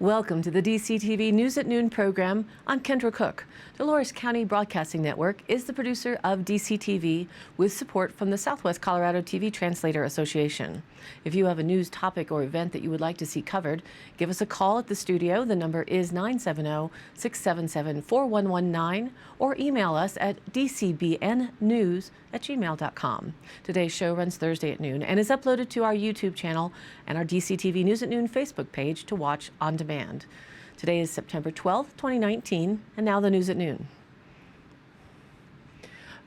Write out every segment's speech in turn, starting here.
Welcome to the DCTV News at Noon program. I'm Kendra Cook. Dolores County Broadcasting Network is the producer of DCTV with support from the Southwest Colorado TV Translator Association. If you have a news topic or event that you would like to see covered, give us a call at the studio. The number is 970-677-4119 or email us at dcbnnews@gmail.com. Today's show runs Thursday at noon and is uploaded to our YouTube channel and our DCTV News at Noon Facebook page to watch on demand. Today is September 12th, 2019, and now the news at noon.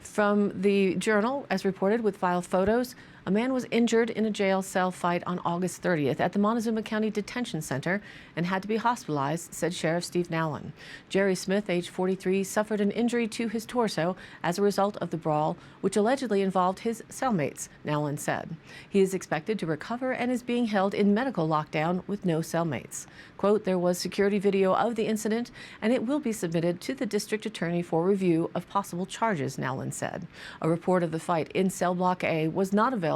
From the Journal, as reported with file photos, a man was injured in a jail cell fight on August 30th at the Montezuma County Detention Center and had to be hospitalized, said Sheriff Steve Nowlin. Jerry Smith, age 43, suffered an injury to his torso as a result of the brawl, which allegedly involved his cellmates, Nowlin said. He is expected to recover and is being held in medical lockdown with no cellmates. Quote, there was security video of the incident and it will be submitted to the district attorney for review of possible charges, Nowlin said. A report of the fight in cell block A was not available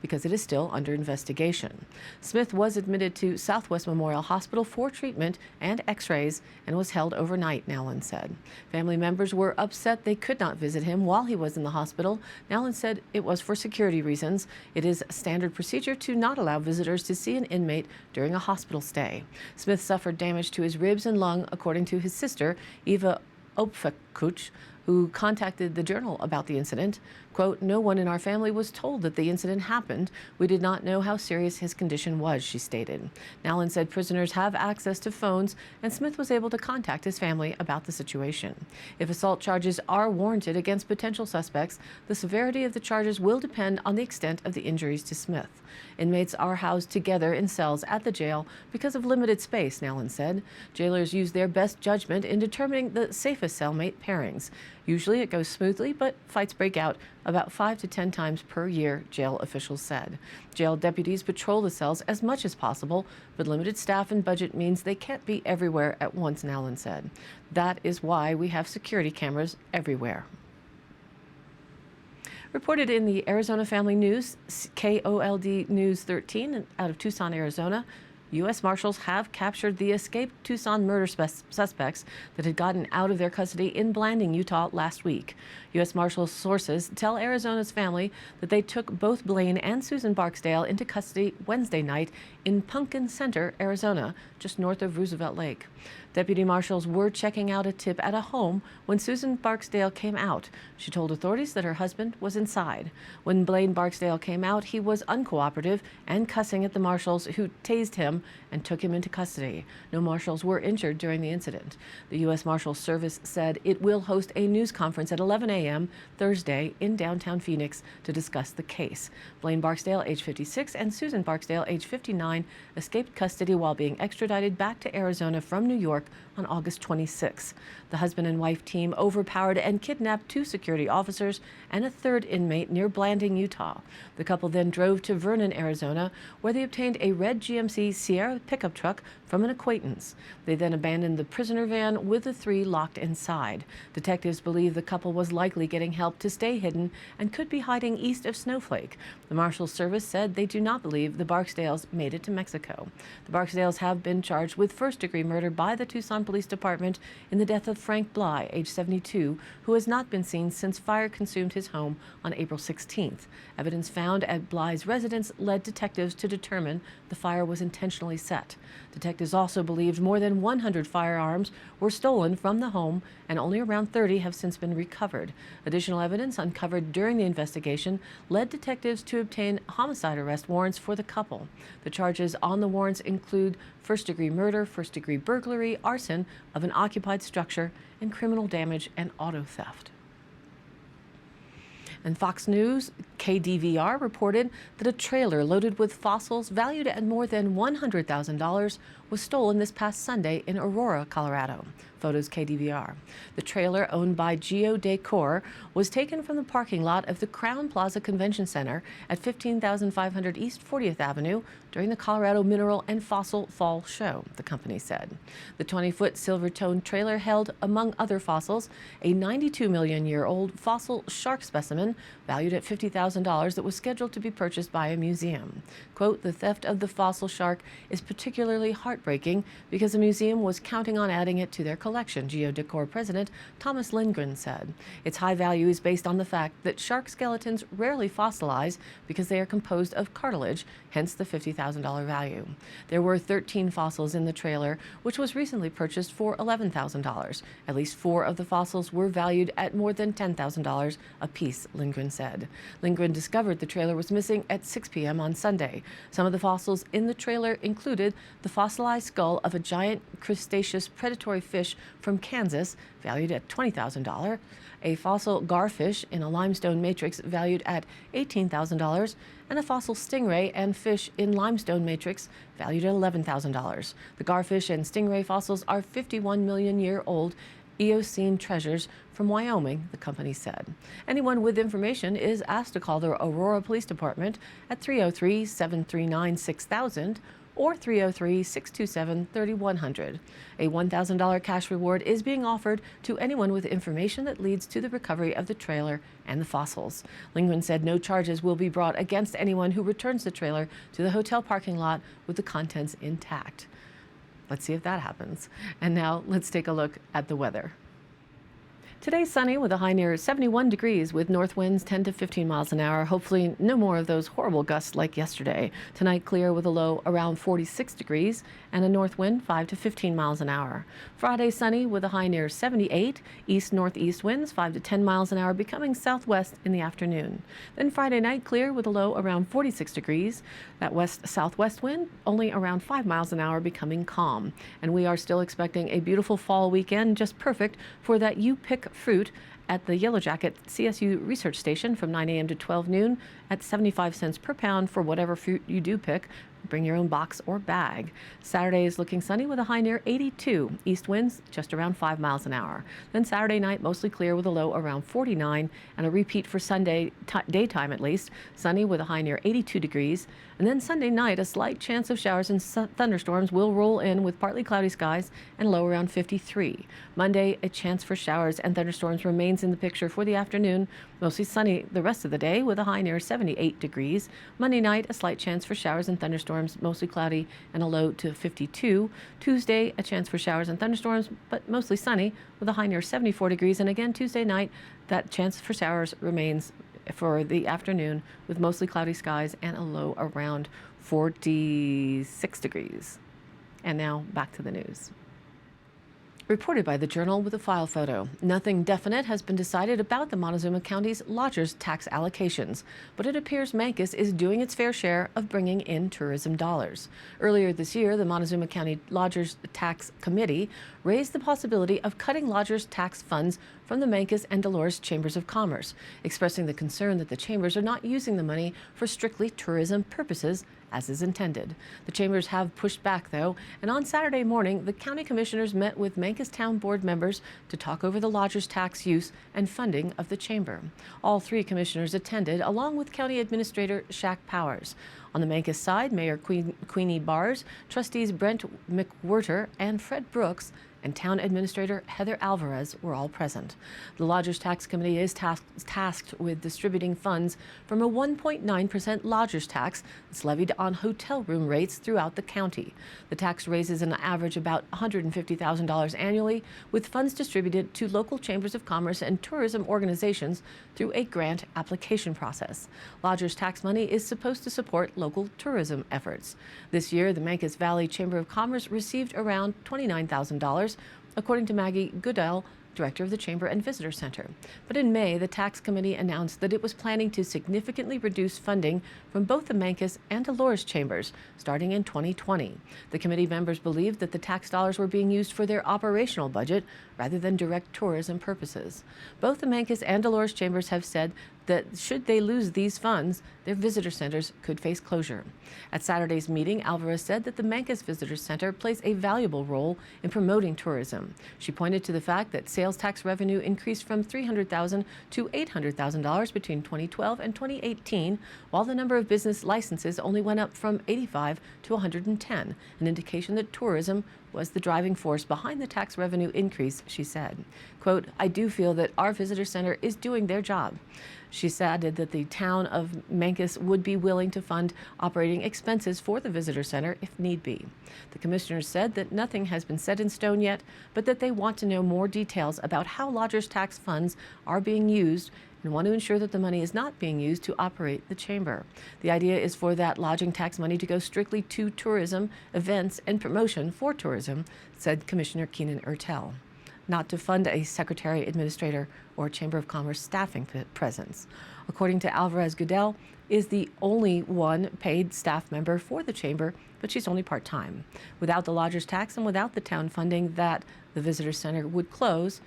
because it is still under investigation. Smith was admitted to Southwest Memorial Hospital for treatment and x-rays and was held overnight, Nowlin said. Family members were upset they could not visit him while he was in the hospital. Nowlin said it was for security reasons. It is standard procedure to not allow visitors to see an inmate during a hospital stay. Smith suffered damage to his ribs and lung, according to his sister, Eva Opfakuch, who contacted the Journal about the incident. Quote, no one in our family was told that the incident happened. We did not know how serious his condition was, she stated. Nowlin said prisoners have access to phones, and Smith was able to contact his family about the situation. If assault charges are warranted against potential suspects, the severity of the charges will depend on the extent of the injuries to Smith. Inmates are housed together in cells at the jail because of limited space, Nowlin said. Jailers use their best judgment in determining the safest cellmate pairings. Usually it goes smoothly, but fights break out about 5 to 10 times per year, jail officials said. Jail deputies patrol the cells as much as possible, but limited staff and budget means they can't be everywhere at once, Nowlin said. That is why we have security cameras everywhere. Reported in the Arizona Family News, KOLD News 13 out of Tucson, Arizona, U.S. Marshals have captured the escaped Tucson murder suspects that had gotten out of their custody in Blanding, Utah last week. U.S. Marshals sources tell Arizona's family that they took both Blaine and Susan Barksdale into custody Wednesday night in Pumpkin Center, Arizona, just north of Roosevelt Lake. Deputy marshals were checking out a tip at a home when Susan Barksdale came out. She told authorities that her husband was inside. When Blaine Barksdale came out, he was uncooperative and cussing at the marshals, who tased him and took him into custody. No marshals were injured during the incident. The U.S. Marshals Service said it will host a news conference at 11 a.m. Thursday in downtown Phoenix to discuss the case. Blaine Barksdale, age 56, and Susan Barksdale, age 59, escaped custody while being extradited back to Arizona from New York on August 26. The husband and wife team overpowered and kidnapped 2 security officers and a 3rd inmate near Blanding, Utah. The couple then drove to Vernon, Arizona, where they obtained a red GMC Sierra pickup truck from an acquaintance. They then abandoned the prisoner van with the 3 locked inside. Detectives believe the couple was likely getting help to stay hidden and could be hiding east of Snowflake. The Marshals Service said they do not believe the Barksdales made it to Mexico. The Barksdales have been charged with first-degree murder by the Tucson Police Department in the death of Frank Bly, age 72, who has not been seen since fire consumed his home on April 16th. Evidence found at Bly's residence led detectives to determine the fire was intentionally set. Detectives also believed more than 100 firearms were stolen from the home, and only around 30 have since been recovered. Additional evidence uncovered during the investigation led detectives to obtain homicide arrest warrants for the couple. The charges on the warrants include first-degree murder, first-degree burglary, arson of an occupied structure, and criminal damage and auto theft. And Fox News KDVR reported that a trailer loaded with fossils valued at more than $100,000 was stolen this past Sunday in Aurora, Colorado. Photos KDVR. The trailer, owned by Geodecor, was taken from the parking lot of the Crown Plaza Convention Center at 15,500 East 40th Avenue during the Colorado Mineral and Fossil Fall Show, the company said. The 20-foot silver-toned trailer held, among other fossils, a 92 million-year-old fossil shark specimen valued at $50,000 $50,000 that was scheduled to be purchased by a museum. Quote, "The theft of the fossil shark is particularly heartbreaking because the museum was counting on adding it to their collection," Geodecor president Thomas Lindgren said. "Its high value is based on the fact that shark skeletons rarely fossilize because they are composed of cartilage, hence the $50,000 value. There were 13 fossils in the trailer, which was recently purchased for $11,000. At least 4 of the fossils were valued at more than $10,000 apiece," Lindgren said. Lindgren discovered the trailer was missing at 6 p.m. on Sunday. Some of the fossils in the trailer included the fossilized skull of a giant crustaceous predatory fish from Kansas, valued at $20,000, a fossil garfish in a limestone matrix valued at $18,000, and a fossil stingray and fish in limestone matrix valued at $11,000. The garfish and stingray fossils are 51-million-year-old Eocene treasures from Wyoming, the company said. Anyone with information is asked to call the Aurora Police Department at 303-739-6000 or 303-627-3100. A $1,000 cash reward is being offered to anyone with information that leads to the recovery of the trailer and the fossils. Lindgren said no charges will be brought against anyone who returns the trailer to the hotel parking lot with the contents intact. Let's see if that happens. And now let's take a look at the weather. Today, sunny with a high near 71 degrees with north winds 10 to 15 miles an hour. Hopefully no more of those horrible gusts like yesterday. Tonight, clear with a low around 46 degrees and a north wind 5 to 15 miles an hour. Friday, sunny with a high near 78. East-northeast winds 5 to 10 miles an hour, becoming southwest in the afternoon. Then Friday night, clear with a low around 46 degrees. That west-southwest wind only around 5 miles an hour, becoming calm. And we are still expecting a beautiful fall weekend, just perfect for that you pick fruit at the Yellow Jacket CSU Research Station from 9 a.m. to 12 noon at 75 cents per pound for whatever fruit you do pick. Bring your own box or bag. Saturday is looking sunny with a high near 82. East winds just around 5 miles an hour. Then Saturday night, mostly clear with a low around 49, and a repeat for Sunday daytime at least. Sunny with a high near 82 degrees. And then Sunday night, a slight chance of showers and thunderstorms will roll in with partly cloudy skies and low around 53. Monday, a chance for showers and thunderstorms remains in the picture for the afternoon. Mostly sunny the rest of the day with a high near 78 degrees. Monday night, a slight chance for showers and thunderstorms, mostly cloudy and a low to 52. Tuesday, a chance for showers and thunderstorms, but mostly sunny with a high near 74 degrees. And again, Tuesday night, that chance for showers remains for the afternoon with mostly cloudy skies and a low around 46 degrees. And now back to the news. Reported by the Journal with a file photo. Nothing definite has been decided about the Montezuma County's lodgers tax allocations, but it appears Mancos is doing its fair share of bringing in tourism dollars. Earlier this year, the Montezuma County Lodgers Tax Committee raised the possibility of cutting lodgers tax funds from the Mancos and Dolores Chambers of Commerce, expressing the concern that the chambers are not using the money for strictly tourism purposes as is intended. The chambers have pushed back, though, and on Saturday morning, the county commissioners met with Mancos Town Board members to talk over the lodgers tax use and funding of the chamber. All 3 commissioners attended, along with County Administrator Shaq Powers. On the Mancos side, Mayor Queenie Bars, trustees Brent McWhirter and Fred Brooks, and Town Administrator Heather Alvarez were all present. The Lodgers Tax Committee is tasked with distributing funds from a 1.9% lodgers tax that's levied on hotel room rates throughout the county. The tax raises an average about $150,000 annually, with funds distributed to local chambers of commerce and tourism organizations through a grant application process. Lodgers tax money is supposed to support local tourism efforts. This year, the Mancos Valley Chamber of Commerce received around $29,000, according to Maggie Goodell, director of the Chamber and Visitor Center. But in May, the tax committee announced that it was planning to significantly reduce funding from both the Mancos and Dolores chambers starting in 2020. The committee members believed that the tax dollars were being used for their operational budget rather than direct tourism purposes. Both the Mancos and Dolores chambers have said that should they lose these funds, their visitor centers could face closure. At Saturday's meeting, Alvarez said that the Mancos Visitor Center plays a valuable role in promoting tourism. She pointed to the fact that sales tax revenue increased from $300,000 to $800,000 between 2012 and 2018, while the number of business licenses only went up from 85 to 110, an indication that tourism was the driving force behind the tax revenue increase, she said. Quote, I do feel that our visitor center is doing their job. She added that the town of Memphis would be willing to fund operating expenses for the visitor center if need be. The commissioners said that nothing has been set in stone yet, but that they want to know more details about how lodgers' tax funds are being used and want to ensure that the money is not being used to operate the chamber. The idea is for that lodging tax money to go strictly to tourism, events, and promotion for tourism, said Commissioner Keenan Ertel, not to fund a secretary, administrator, or Chamber of Commerce staffing presence. According to Alvarez, Goodell is the only one paid staff member for the chamber, but she's only part-time. Without the lodgers tax and without the town funding that, the visitor center would close,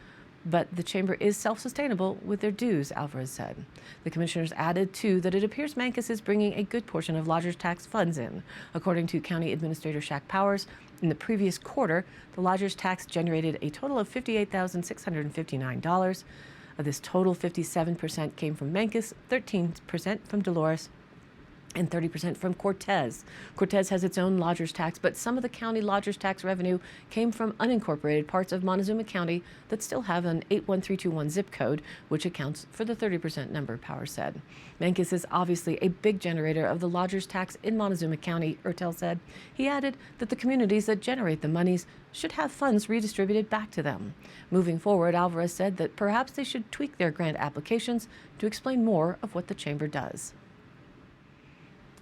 but the chamber is self-sustainable with their dues, Alvarez said. The commissioners added, too, that it appears Memphis is bringing a good portion of lodgers tax funds in. According to County Administrator Shaq Powers, in the previous quarter, the lodgers tax generated a total of $58,659. Of this total, 57% came from Memphis, 13% from Dolores, and 30% from Cortez. Cortez has its own lodgers tax, but some of the county lodgers tax revenue came from unincorporated parts of Montezuma County that still have an 81321 zip code, which accounts for the 30% number, Powers said. Memphis is obviously a big generator of the lodgers tax in Montezuma County, Ertel said. He added that the communities that generate the monies should have funds redistributed back to them. Moving forward, Alvarez said that perhaps they should tweak their grant applications to explain more of what the chamber does.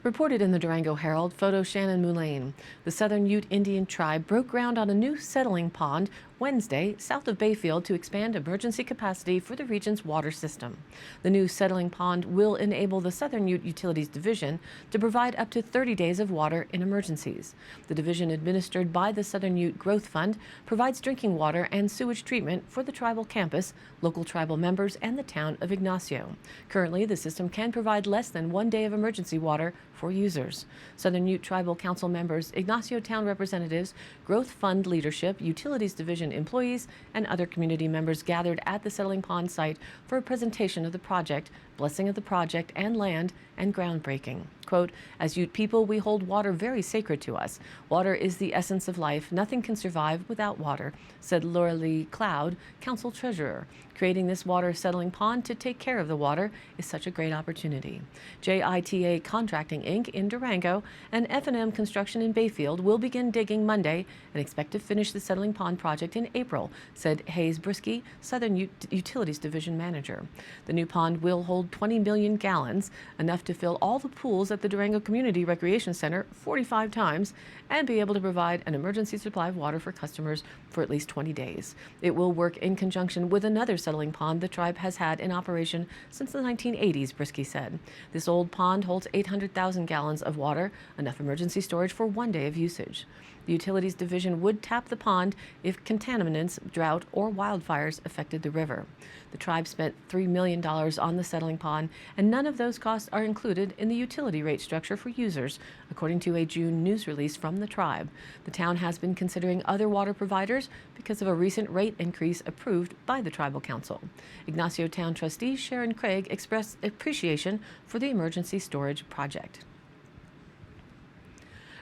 Reported in the Durango Herald, photo Shannon Moulin. The Southern Ute Indian tribe broke ground on a new settling pond Wednesday south of Bayfield to expand emergency capacity for the region's water system. The new settling pond will enable the Southern Ute Utilities Division to provide up to 30 days of water in emergencies. The division, administered by the Southern Ute Growth Fund, provides drinking water and sewage treatment for the tribal campus, local tribal members, and the town of Ignacio. Currently, the system can provide less than 1 day of emergency water for users. Southern Ute Tribal Council members, Ignacio Town representatives, Growth Fund leadership, Utilities Division employees, and other community members gathered at the settling pond site for a presentation of the project, blessing of the project and land, and groundbreaking. Quote, as Ute people, we hold water very sacred to us. Water is the essence of life. Nothing can survive without water, said Laura Lee Cloud, council treasurer. Creating this water settling pond to take care of the water is such a great opportunity. JITA Contracting, Inc. in Durango and F&M Construction in Bayfield will begin digging Monday and expect to finish the settling pond project in April, said Hayes Brisky, Southern Utilities Division manager. The new pond will hold 20 million gallons, enough to fill all the pools at the Durango Community Recreation Center 45 times, and be able to provide an emergency supply of water for customers for at least 20 days. It will work in conjunction with another settling pond the tribe has had in operation since the 1980s, Brisky said. This old pond holds 800,000 gallons of water, enough emergency storage for 1 day of usage. The Utilities Division would tap the pond if contaminants, drought, or wildfires affected the river. The tribe spent $3 million on the settling pond, and none of those costs are included in the utility rate structure for users, according to a June news release from the tribe. The town has been considering other water providers because of a recent rate increase approved by the Tribal Council. Ignacio Town trustee Sharon Craig expressed appreciation for the emergency storage project.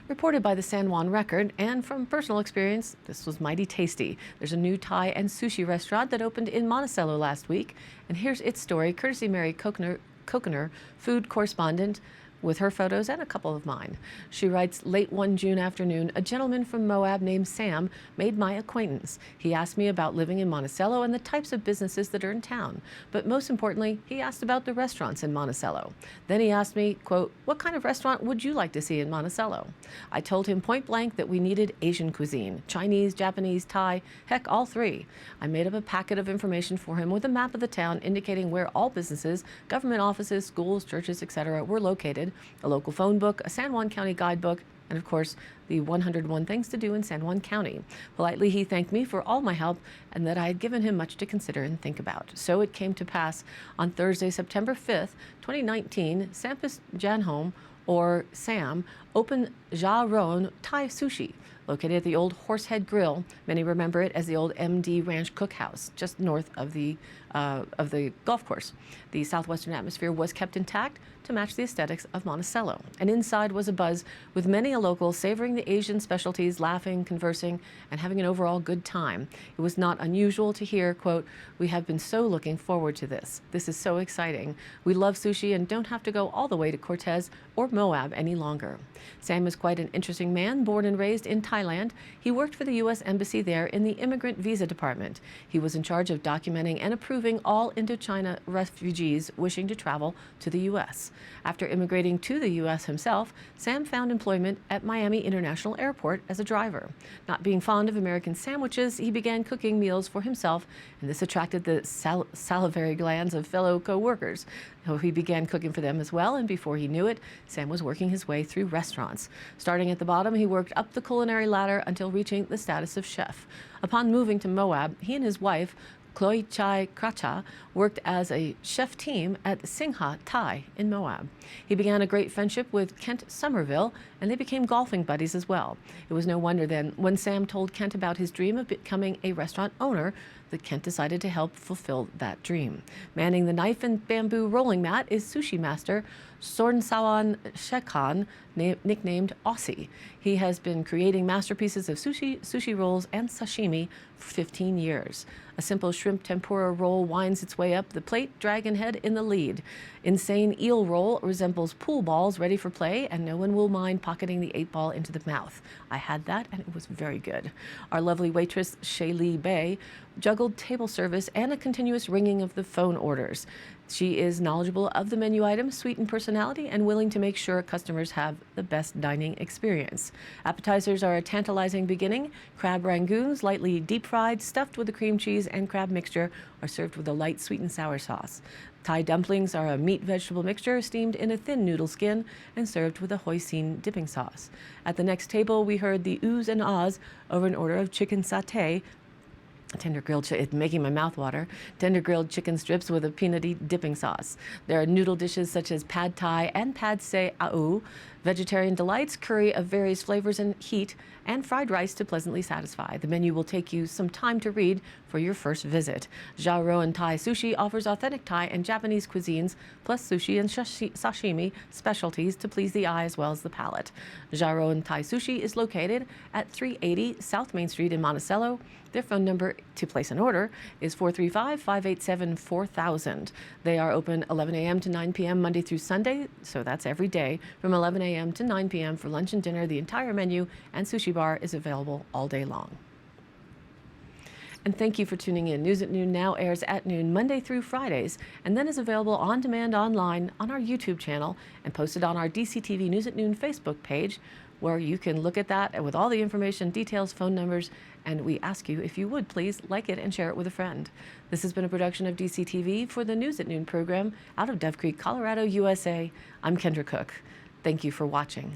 Reported by the San Juan Record, and from personal experience, this was mighty tasty. There's a new Thai and sushi restaurant that opened in Monticello last week, and here's its story, courtesy Mary Kokener, food correspondent, with her photos and a couple of mine. She writes, late one June afternoon, a gentleman from Moab named Sam made my acquaintance. He asked me about living in Monticello and the types of businesses that are in town. But most importantly, he asked about the restaurants in Monticello. Then he asked me, quote, what kind of restaurant would you like to see in Monticello? I told him point blank that we needed Asian cuisine, Chinese, Japanese, Thai, heck, all three. I made up a packet of information for him with a map of the town indicating where all businesses, government offices, schools, churches, etc. were located, a local phone book, a San Juan County guidebook, and of course, the 101 Things to Do in San Juan County. Politely, he thanked me for all my help and that I had given him much to consider and think about. So it came to pass on Thursday, September 5th, 2019, Sampis Janhome, or Sam, opened Ja Ron Thai Sushi, located at the old Horsehead Grill. Many remember it as the old MD Ranch Cookhouse, just north of the of the golf course. The southwestern atmosphere was kept intact to match the aesthetics of Monticello. And inside was a buzz with many a local savoring the Asian specialties, laughing, conversing, and having an overall good time. It was not unusual to hear, quote, "We have been so looking forward to this. This is so exciting. We love sushi and don't have to go all the way to Cortez or Moab any longer." Sam is quite an interesting man, born and raised in Thailand. He worked for the U.S. Embassy there in the Immigrant Visa Department. He was in charge of documenting and approving all Indochina refugees wishing to travel to the U.S. After immigrating to the U.S. himself, Sam found employment at Miami International Airport as a driver. Not being fond of American sandwiches, he began cooking meals for himself, and this attracted the salivary glands of fellow co-workers. So he began cooking for them as well, and before he knew it, Sam was working his way through restaurants. Starting at the bottom, he worked up the culinary ladder until reaching the status of chef. Upon moving to Moab, he and his wife, Chloe Chai Kracha, worked as a chef team at Singha Thai in Moab. He began a great friendship with Kent Somerville, and they became golfing buddies as well. It was no wonder then when Sam told Kent about his dream of becoming a restaurant owner that Kent decided to help fulfill that dream. Manning the knife and bamboo rolling mat is sushi master Sornsawan Shekhan, nicknamed Aussie. He has been creating masterpieces of sushi rolls, and sashimi for 15 years. A simple shrimp tempura roll winds its way up the plate, dragon head in the lead. Insane eel roll resembles pool balls ready for play, and no one will mind pocketing the 8-ball into the mouth. I had that, and it was very good. Our lovely waitress, Shaylee Bay, juggled table service and a continuous ringing of the phone orders. She is knowledgeable of the menu items, sweet in personality, and willing to make sure customers have the best dining experience. Appetizers are a tantalizing beginning. Crab rangoons, lightly deep-fried, stuffed with a cream cheese and crab mixture, are served with a light sweet and sour sauce. Thai dumplings are a meat-vegetable mixture steamed in a thin noodle skin and served with a hoisin dipping sauce. At the next table, we heard the oohs and ahs over an order of chicken satay, it's making my mouth water. Tender grilled chicken strips with a peanutty dipping sauce. There are noodle dishes such as pad thai and pad see au, vegetarian delights, curry of various flavors and heat, and fried rice to pleasantly satisfy. The menu will take you some time to read for your first visit. Jaroen Thai Sushi offers authentic Thai and Japanese cuisines, plus sushi and sashimi specialties to please the eye as well as the palate. Jaroen Thai Sushi is located at 380 South Main Street in Monticello. Their phone number to place an order is 435-587-4000. They are open 11 a.m. to 9 p.m. Monday through Sunday, so that's every day, from 11 a.m. to 9 p.m. for lunch and dinner. The entire menu and sushi bar is available all day long. And thank you for tuning in. News at Noon now airs at noon Monday through Fridays, and then is available on demand online on our YouTube channel and posted on our DCTV News at Noon Facebook page, where you can look at that with all the information, details, phone numbers, and we ask you, if you would, please like it and share it with a friend. This has been a production of DCTV for the News at Noon program out of Dove Creek, Colorado, USA. I'm Kendra Cook. Thank you for watching.